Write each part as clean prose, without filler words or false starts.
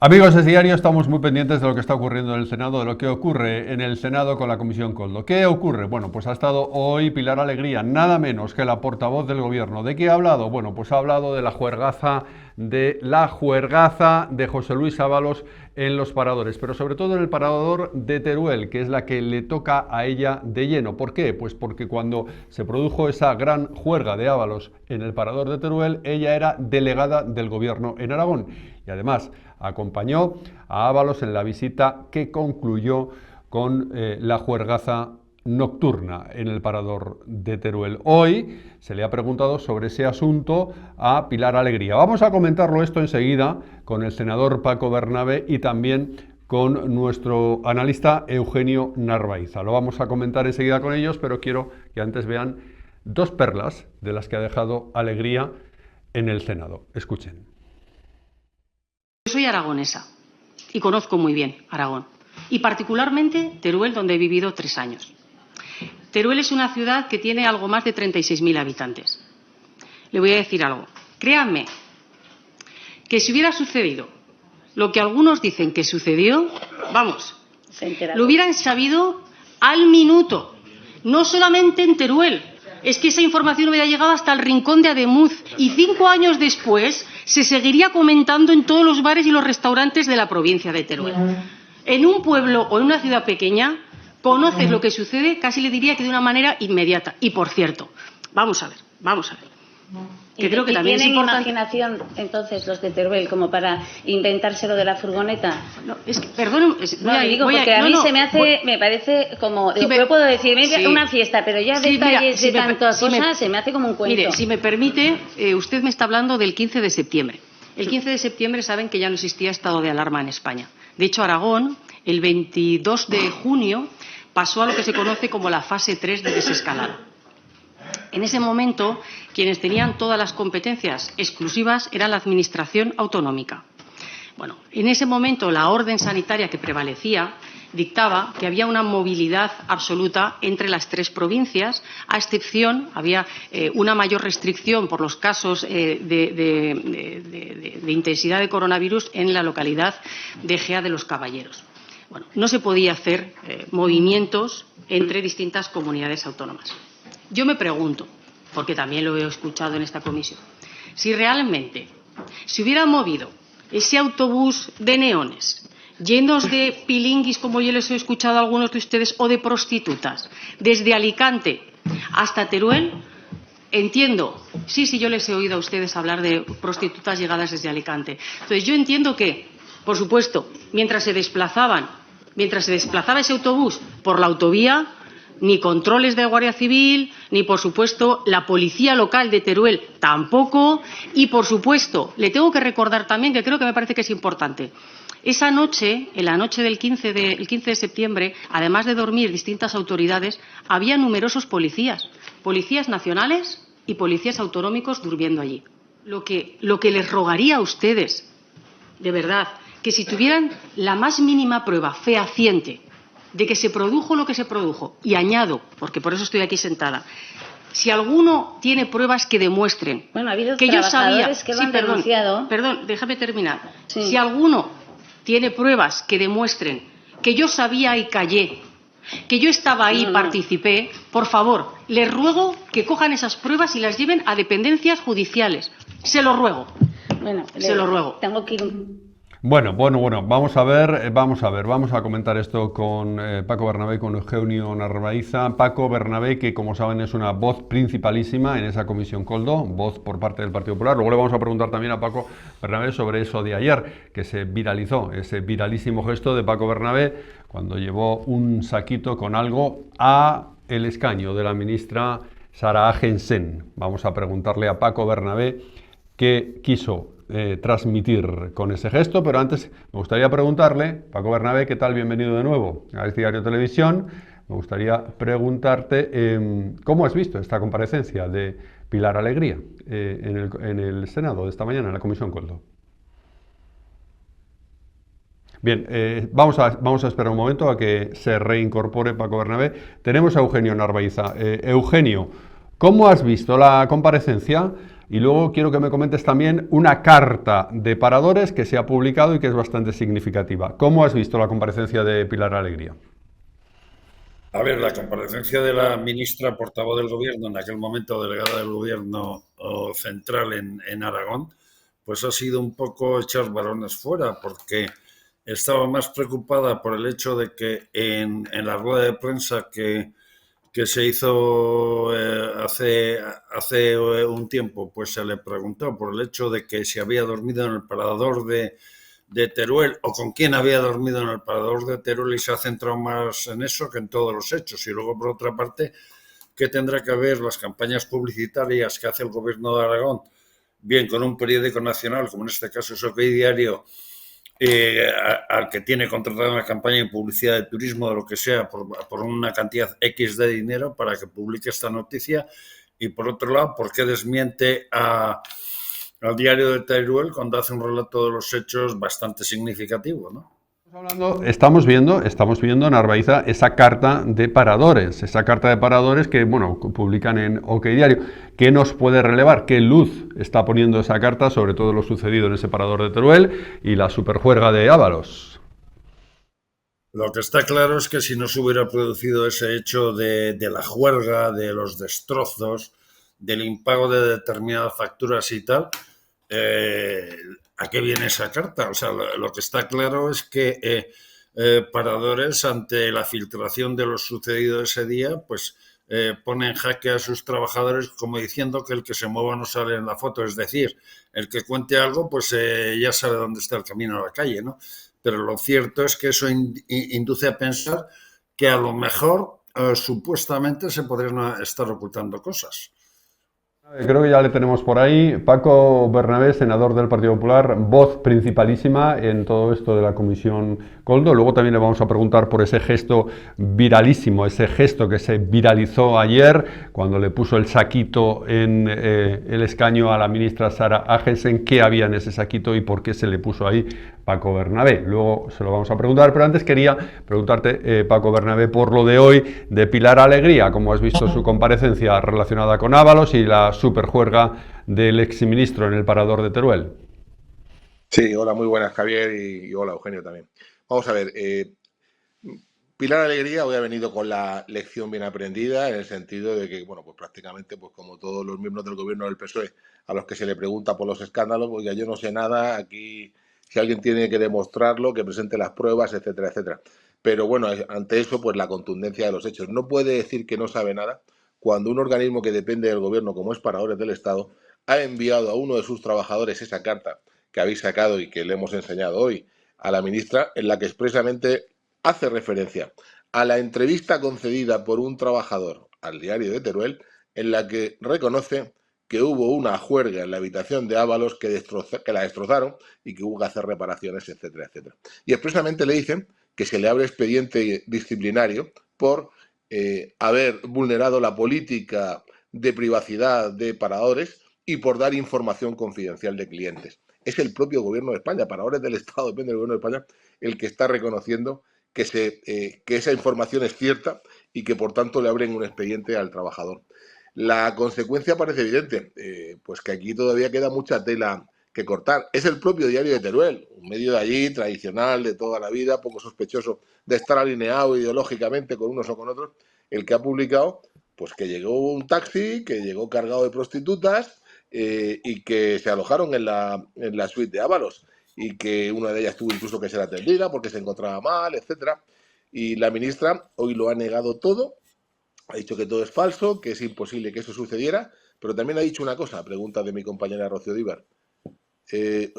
Amigos de Diario, estamos muy pendientes de lo que está ocurriendo en el Senado, de lo que ocurre en el Senado con la Comisión Koldo. ¿Qué ocurre? Bueno, pues ha estado hoy Pilar Alegría, nada menos que la portavoz del Gobierno. ¿De qué ha hablado? Bueno, pues ha hablado de la juergaza de José Luis Ábalos en los paradores, pero sobre todo en el parador de Teruel, que es la que le toca a ella de lleno. ¿Por qué? Pues porque cuando se produjo esa gran juerga de Ábalos en el parador de Teruel, ella era delegada del Gobierno en Aragón y además acompañó a Ábalos en la visita que concluyó con la juergaza nocturna en el parador de Teruel. Hoy se le ha preguntado sobre ese asunto a Pilar Alegría. Vamos a comentarlo esto enseguida con el senador Paco Bernabé y también con nuestro analista Eugenio Narváez. Lo vamos a comentar enseguida con ellos, pero quiero que antes vean dos perlas de las que ha dejado Alegría en el Senado. Escuchen. Soy aragonesa y conozco muy bien Aragón, y particularmente Teruel, donde he vivido 3 años. Teruel es una ciudad que tiene algo más de 36.000 habitantes. Le voy a decir algo. Créanme que si hubiera sucedido lo que algunos dicen que sucedió, vamos, lo hubieran sabido al minuto. No solamente en Teruel, es que esa información hubiera llegado hasta el rincón de Ademuz y 5 años después se seguiría comentando en todos los bares y los restaurantes de la provincia de Teruel. En un pueblo o en una ciudad pequeña conoces lo que sucede, casi le diría que de una manera inmediata. Y por cierto, vamos a ver. Que creo que también es importante. Imaginación entonces los de Teruel como para inventárselo de la furgoneta? No, es que, perdón, se me hace, me parece como, sí, yo puedo decir, una fiesta, pero ya detalles de tantas cosas se me hace como un cuento. Mire, si me permite, usted me está hablando del 15 de septiembre. El 15 de septiembre saben que ya no existía estado de alarma en España. De hecho, Aragón, el 22 de junio, pasó a lo que se conoce como la fase 3 de desescalada. En ese momento, quienes tenían todas las competencias exclusivas era la Administración autonómica. Bueno, en ese momento la orden sanitaria que prevalecía dictaba que había una movilidad absoluta entre las 3 provincias, a excepción, había una mayor restricción por los casos de intensidad de coronavirus en la localidad de Gea de los Caballeros. Bueno, no se podía hacer movimientos entre distintas comunidades autónomas. Yo me pregunto, porque también lo he escuchado en esta comisión, si realmente se hubiera movido ese autobús de neones llenos de pilinguis, como yo les he escuchado a algunos de ustedes, o de prostitutas, desde Alicante hasta Teruel, entiendo, sí, yo les he oído a ustedes hablar de prostitutas llegadas desde Alicante. Entonces yo entiendo que, por supuesto, mientras se desplazaba ese autobús por la autovía, ni controles de Guardia Civil, ni, por supuesto, la policía local de Teruel tampoco. Y, por supuesto, le tengo que recordar también, que creo que me parece que es importante, esa noche, en la noche del 15 de septiembre, además de dormir distintas autoridades, había numerosos policías nacionales y policías autonómicos durmiendo allí. Lo que les rogaría a ustedes, de verdad, que si tuvieran la más mínima prueba fehaciente de que se produjo lo que se produjo, y añado, porque por eso estoy aquí sentada, si alguno tiene pruebas que demuestren ha habido que yo sabía, que lo han denunciado. Perdón, déjame terminar. Sí. Si alguno tiene pruebas que demuestren que yo sabía y callé, que yo estaba ahí y participé, por favor, les ruego que cojan esas pruebas y las lleven a dependencias judiciales. Se lo ruego. Se lo ruego. Tengo que ir. Bueno, vamos a comentar esto con Paco Bernabé y con Eugenio Narváez. Paco Bernabé, que como saben es una voz principalísima en esa comisión Koldo, voz por parte del Partido Popular. Luego le vamos a preguntar también a Paco Bernabé sobre eso de ayer, que se viralizó, ese viralísimo gesto de Paco Bernabé cuando llevó un saquito con algo a el escaño de la ministra Sara Agensen. Vamos a preguntarle a Paco Bernabé qué quiso transmitir con ese gesto, pero antes me gustaría preguntarle, Paco Bernabé, ¿qué tal? Bienvenido de nuevo a este Diario Televisión. Me gustaría preguntarte cómo has visto esta comparecencia de Pilar Alegría en el Senado de esta mañana, en la Comisión Koldo. Bien, vamos a esperar un momento a que se reincorpore Paco Bernabé. Tenemos a Eugenio Narváez. Eugenio, ¿cómo has visto la comparecencia? Y luego quiero que me comentes también una carta de paradores que se ha publicado y que es bastante significativa. ¿Cómo has visto la comparecencia de Pilar Alegría? A ver, la comparecencia de la ministra portavoz del gobierno, en aquel momento delegada del gobierno central en Aragón, pues ha sido un poco echar balones fuera, porque estaba más preocupada por el hecho de que en la rueda de prensa que se hizo hace un tiempo, pues se le preguntó por el hecho de que si había dormido en el parador de Teruel o con quién había dormido en el parador de Teruel, y se ha centrado más en eso que en todos los hechos. Y luego, por otra parte, ¿qué tendrá que ver las campañas publicitarias que hace el gobierno de Aragón? Bien, con un periódico nacional, como en este caso es OK Diario, al que tiene contratada una campaña de publicidad de turismo, de lo que sea, por una cantidad X de dinero para que publique esta noticia. Y por otro lado, ¿por qué desmiente al diario de Teruel cuando hace un relato de los hechos bastante significativo, ¿no? Estamos viendo en Arbaiza esa carta de paradores que, bueno, publican en OK Diario. ¿Qué nos puede relevar? ¿Qué luz está poniendo esa carta sobre todo lo sucedido en ese parador de Teruel y la superjuerga de Ábalos? Lo que está claro es que si no se hubiera producido ese hecho de la juerga, de los destrozos, del impago de determinadas facturas y tal, ¿a qué viene esa carta? O sea, lo que está claro es que Paradores, ante la filtración de lo sucedido ese día, pues pone en jaque a sus trabajadores como diciendo que el que se mueva no sale en la foto. Es decir, el que cuente algo, pues ya sabe dónde está el camino a la calle, ¿no? Pero lo cierto es que eso induce a pensar que a lo mejor supuestamente se podrían estar ocultando cosas. Creo que ya le tenemos por ahí. Paco Bernabé, senador del Partido Popular, voz principalísima en todo esto de la Comisión Koldo. Luego también le vamos a preguntar por ese gesto viralísimo, ese gesto que se viralizó ayer cuando le puso el saquito en el escaño a la ministra Sara Agensen. ¿Qué había en ese saquito y por qué se le puso ahí Paco Bernabé? Luego se lo vamos a preguntar, pero antes quería preguntarte, Paco Bernabé, por lo de hoy de Pilar Alegría. ¿Cómo has visto su comparecencia relacionada con Ábalos y la superjuerga del exministro en el parador de Teruel? Sí, hola, muy buenas, Javier, y hola, Eugenio, también. Vamos a ver, Pilar Alegría hoy ha venido con la lección bien aprendida, en el sentido de que, bueno, pues prácticamente, pues como todos los miembros del gobierno del PSOE, a los que se le pregunta por los escándalos, oiga, yo no sé nada, aquí si alguien tiene que demostrarlo, que presente las pruebas, etcétera, etcétera. Pero bueno, ante eso, pues la contundencia de los hechos. No puede decir que no sabe nada cuando un organismo que depende del gobierno, como es Paradores del Estado, ha enviado a uno de sus trabajadores esa carta que habéis sacado y que le hemos enseñado hoy a la ministra, en la que expresamente hace referencia a la entrevista concedida por un trabajador al diario de Teruel, en la que reconoce que hubo una juerga en la habitación de Ábalos que la destrozaron y que hubo que hacer reparaciones, etcétera, etcétera. Y expresamente le dicen que se le abre expediente disciplinario por haber vulnerado la política de privacidad de Paradores y por dar información confidencial de clientes. Es el propio gobierno de España, Paradores del Estado, depende del gobierno de España, el que está reconociendo que esa información es cierta y que por tanto le abren un expediente al trabajador. La consecuencia parece evidente, pues que aquí todavía queda mucha tela que cortar. Es el propio diario de Teruel, un medio de allí tradicional de toda la vida, poco sospechoso de estar alineado ideológicamente con unos o con otros, el que ha publicado pues que llegó un taxi, que llegó cargado de prostitutas y que se alojaron en la suite de Ábalos y que una de ellas tuvo incluso que ser atendida porque se encontraba mal, etcétera. Y la ministra hoy lo ha negado todo, ha dicho que todo es falso, que es imposible que eso sucediera, pero también ha dicho una cosa, pregunta de mi compañera Rocío Díbar.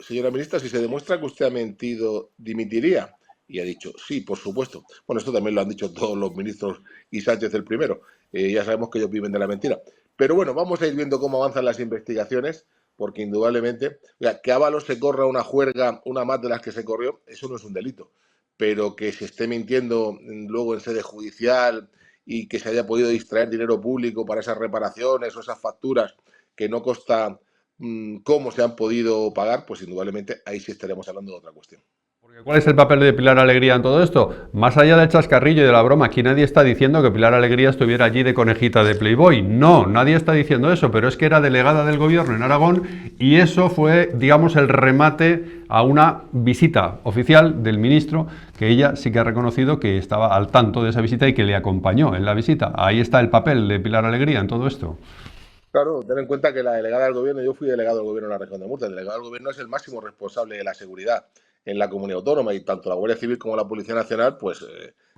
Señora ministra, si se demuestra que usted ha mentido, ¿dimitiría? Y ha dicho, sí, por supuesto. Bueno, esto también lo han dicho todos los ministros y Sánchez el primero. Ya sabemos que ellos viven de la mentira. Pero bueno, vamos a ir viendo cómo avanzan las investigaciones, porque indudablemente, que Ábalos se corra una juerga, una más de las que se corrió, eso no es un delito. Pero que se esté mintiendo luego en sede judicial y que se haya podido distraer dinero público para esas reparaciones o esas facturas que no consta cómo se han podido pagar, pues indudablemente ahí sí estaremos hablando de otra cuestión. ¿Cuál es el papel de Pilar Alegría en todo esto? Más allá del chascarrillo y de la broma, aquí nadie está diciendo que Pilar Alegría estuviera allí de conejita de Playboy. No, nadie está diciendo eso, pero es que era delegada del gobierno en Aragón y eso fue, digamos, el remate a una visita oficial del ministro, que ella sí que ha reconocido que estaba al tanto de esa visita y que le acompañó en la visita. Ahí está el papel de Pilar Alegría en todo esto. Claro, ten en cuenta que la delegada del gobierno, yo fui delegado del gobierno en la región de Murcia, el delegado del gobierno es el máximo responsable de la seguridad en la comunidad autónoma y tanto la Guardia Civil como la Policía Nacional pues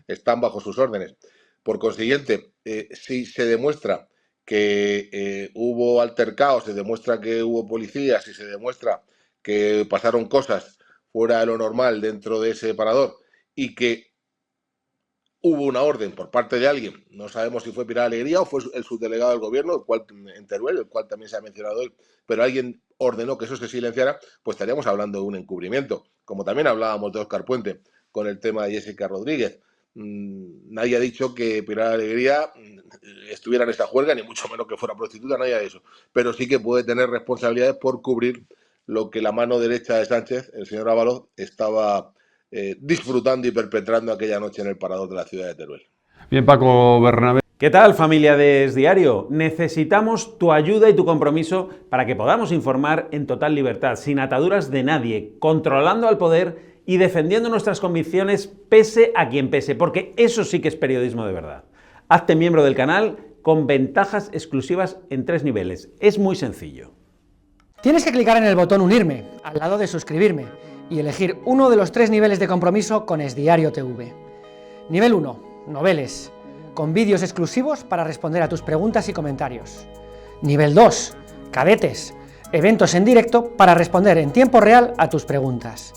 están bajo sus órdenes. Por consiguiente, si se demuestra que hubo altercados, se demuestra que hubo policías, si se demuestra que pasaron cosas fuera de lo normal dentro de ese parador y que hubo una orden por parte de alguien, no sabemos si fue Pilar Alegría o fue el subdelegado del gobierno, el cual en Teruel, el cual también se ha mencionado hoy, pero alguien ordenó que eso se silenciara, pues estaríamos hablando de un encubrimiento. Como también hablábamos de Óscar Puente con el tema de Jessica Rodríguez. Nadie ha dicho que Pilar Alegría estuviera en esa juerga, ni mucho menos que fuera prostituta, nadie ha dicho. Pero sí que puede tener responsabilidades por cubrir lo que la mano derecha de Sánchez, el señor Ábalos, estaba disfrutando y perpetrando aquella noche en el parador de la ciudad de Teruel. Bien, Paco Bernabé. ¿Qué tal, familia de Es Diario? Necesitamos tu ayuda y tu compromiso para que podamos informar en total libertad, sin ataduras de nadie, controlando al poder y defendiendo nuestras convicciones pese a quien pese, porque eso sí que es periodismo de verdad. Hazte miembro del canal con ventajas exclusivas en 3 niveles. Es muy sencillo. Tienes que clicar en el botón Unirme, al lado de Suscribirme, y elegir uno de los 3 niveles de compromiso con Es Diario TV. Nivel 1, Noveles, con vídeos exclusivos para responder a tus preguntas y comentarios. Nivel 2, Cadetes, eventos en directo para responder en tiempo real a tus preguntas.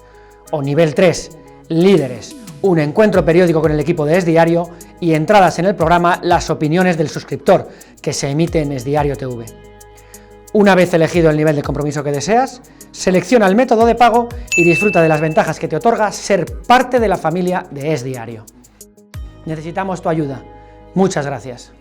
O nivel 3, Líderes, un encuentro periódico con el equipo de Es Diario y entradas en el programa Las opiniones del suscriptor, que se emite en Es Diario TV. Una vez elegido el nivel de compromiso que deseas, selecciona el método de pago y disfruta de las ventajas que te otorga ser parte de la familia de Es Diario. Necesitamos tu ayuda. Muchas gracias.